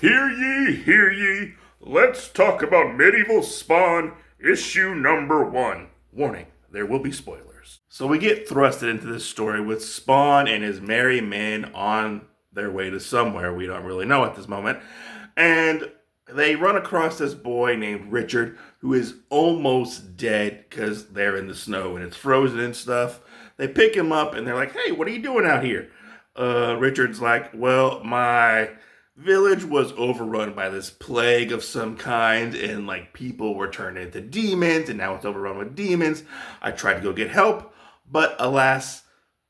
Hear ye, let's talk about Medieval Spawn, issue number 1. Warning, there will be spoilers. So we get thrusted into this story with Spawn and his merry men on their way to somewhere we don't really know at this moment. And they run across this boy named Richard who is almost dead because they're in the snow and it's frozen and stuff. They pick him up and they're like, hey, what are you doing out here? Richard's like, well, my village was overrun by this plague of some kind, and like people were turned into demons, and now it's overrun with demons. I tried to go get help, but alas,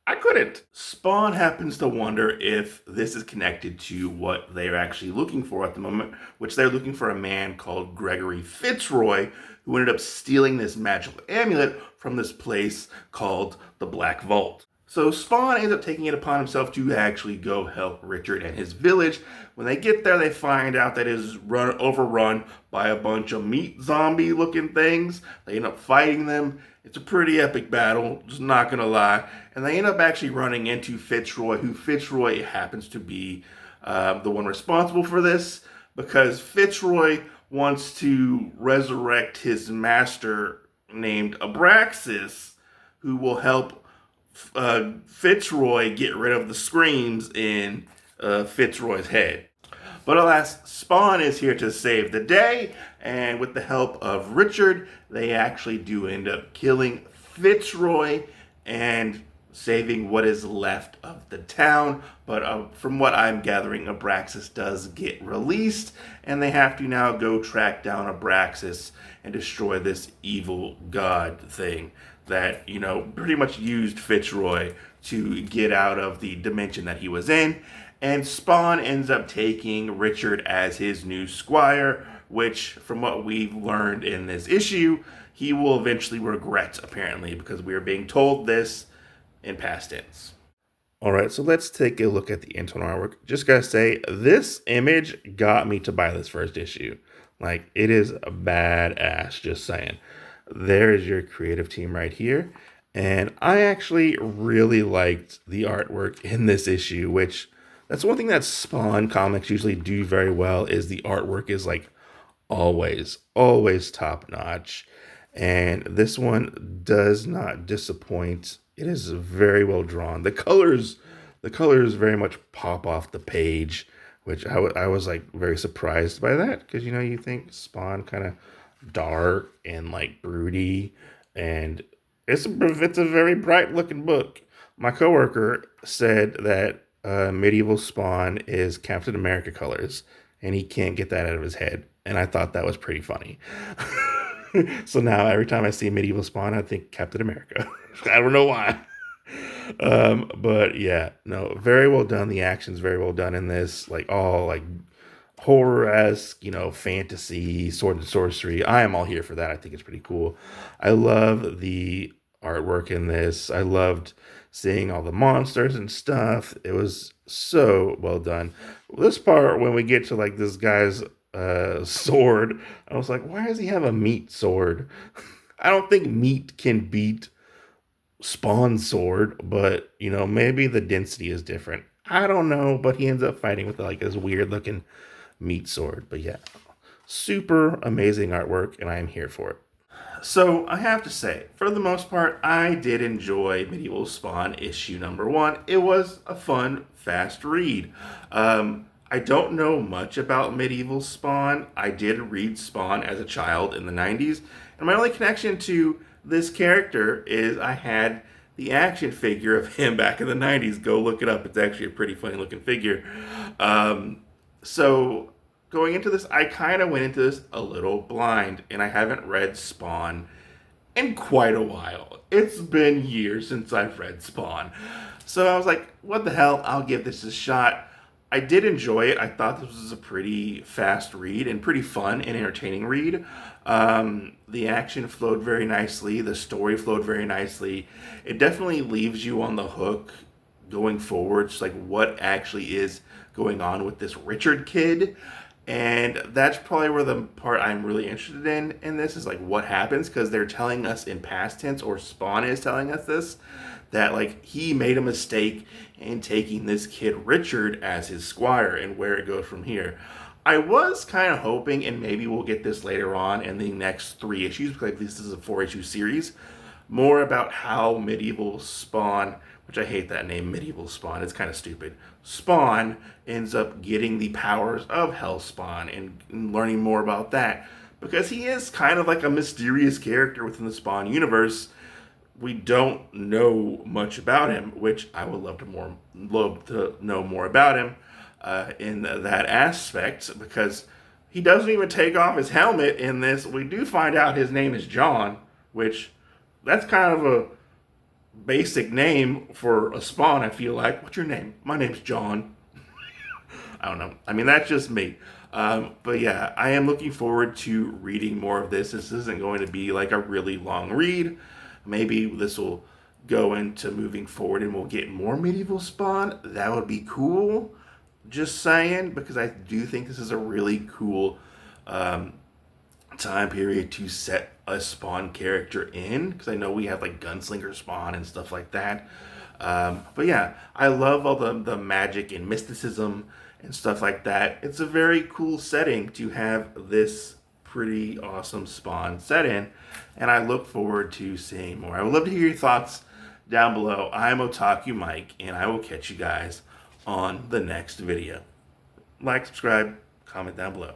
I couldn't. Spawn happens to wonder if this is connected to what they're actually looking for at the moment, which they're looking for a man called Gregory Fitzroy, who ended up stealing this magical amulet from this place called the Black Vault. So Spawn ends up taking it upon himself to actually go help Richard and his village. When they get there, they find out that it is overrun by a bunch of meat zombie looking things. They end up fighting them. It's a pretty epic battle, just not gonna lie. And they end up actually running into Fitzroy, who Fitzroy happens to be the one responsible for this, because Fitzroy wants to resurrect his master named Abraxas, who will help Fitzroy get rid of the screams in Fitzroy's head. But alas, Spawn is here to save the day, and with the help of Richard, they actually do end up killing Fitzroy and saving what is left of the town. But from what I'm gathering, Abraxas does get released, and they have to now go track down Abraxas and destroy this evil god thing that, you know, pretty much used Fitzroy to get out of the dimension that he was in. And Spawn ends up taking Richard as his new squire, which, from what we've learned in this issue, he will eventually regret, apparently, because we are being told this in past tense. Alright, so let's take a look at the internal artwork. Just gotta say, this image got me to buy this first issue. Like, it is a badass, just saying. There's your creative team right here. And I actually really liked the artwork in this issue, which that's one thing that Spawn comics usually do very well, is the artwork is like always top notch. And this one does not disappoint. It is very well drawn. The colors very much pop off the page, which I was like very surprised by that, because, you know, you think Spawn kind of dark and like broody, and it's a very bright looking book. My coworker said that Medieval Spawn is Captain America colors, and he can't get that out of his head, and I thought that was pretty funny. So now every time I see Medieval Spawn, I think Captain America. I don't know why. But yeah, no, very well done. The action's very well done in this, like all like horror-esque, you know, fantasy, sword and sorcery. I am all here for that. I think it's pretty cool. I love the artwork in this. I loved seeing all the monsters and stuff. It was so well done. This part, when we get to like this guy's sword, I was like, why does he have a meat sword? I don't think meat can beat Spawn's sword, but, you know, maybe the density is different. I don't know, but he ends up fighting with like this weird looking meat sword. But yeah, super amazing artwork, and I am here for it. So I have to say, for the most part, I did enjoy Medieval Spawn issue number 1. It was a fun, fast read. I don't know much about Medieval Spawn. I did read Spawn as a child in the 90s, and my only connection to this character is I had the action figure of him back in the 90s. Go look it up. It's actually a pretty funny looking figure. So going into this, I kind of went into this a little blind, and I haven't read Spawn in quite a while. It's been years since I've read Spawn. So I was like, what the hell? I'll give this a shot. I did enjoy it. I thought this was a pretty fast read and pretty fun and entertaining read. The action flowed very nicely. The story flowed very nicely. It definitely leaves you on the hook going forward. Just like what actually is going on with this Richard kid. And that's probably where the part I'm really interested in this is like what happens, because they're telling us in past tense, or Spawn is telling us this, that like he made a mistake in taking this kid Richard as his squire, and where it goes from here. I was kind of hoping, and maybe we'll get this later on in the next 3 issues, because this is a 4-issue series, more about how medieval Spawn, which I hate that name, medieval Spawn, it's kind of stupid. Spawn ends up getting the powers of Hellspawn and learning more about that, because he is kind of like a mysterious character within the Spawn universe. We don't know much about him, which I would love to know more about him in that aspect, because he doesn't even take off his helmet in this. We do find out his name is John, which that's kind of a basic name for a Spawn, I feel like. What's your name? My name's John. I don't know. I mean, that's just me. But yeah, I am looking forward to reading more of this. This isn't going to be like a really long read. Maybe this will go into moving forward and we'll get more medieval Spawn. That would be cool. Just saying, because I do think this is a really cool time period to set a Spawn character in, because I know we have like Gunslinger Spawn and stuff like that. But yeah, I love all the magic and mysticism and stuff like that. It's a very cool setting to have this pretty awesome Spawn set in, and I look forward to seeing more. I would love to hear your thoughts down below. I'm Otaku Mike, and I will catch you guys on the next video. Like, subscribe, comment down below.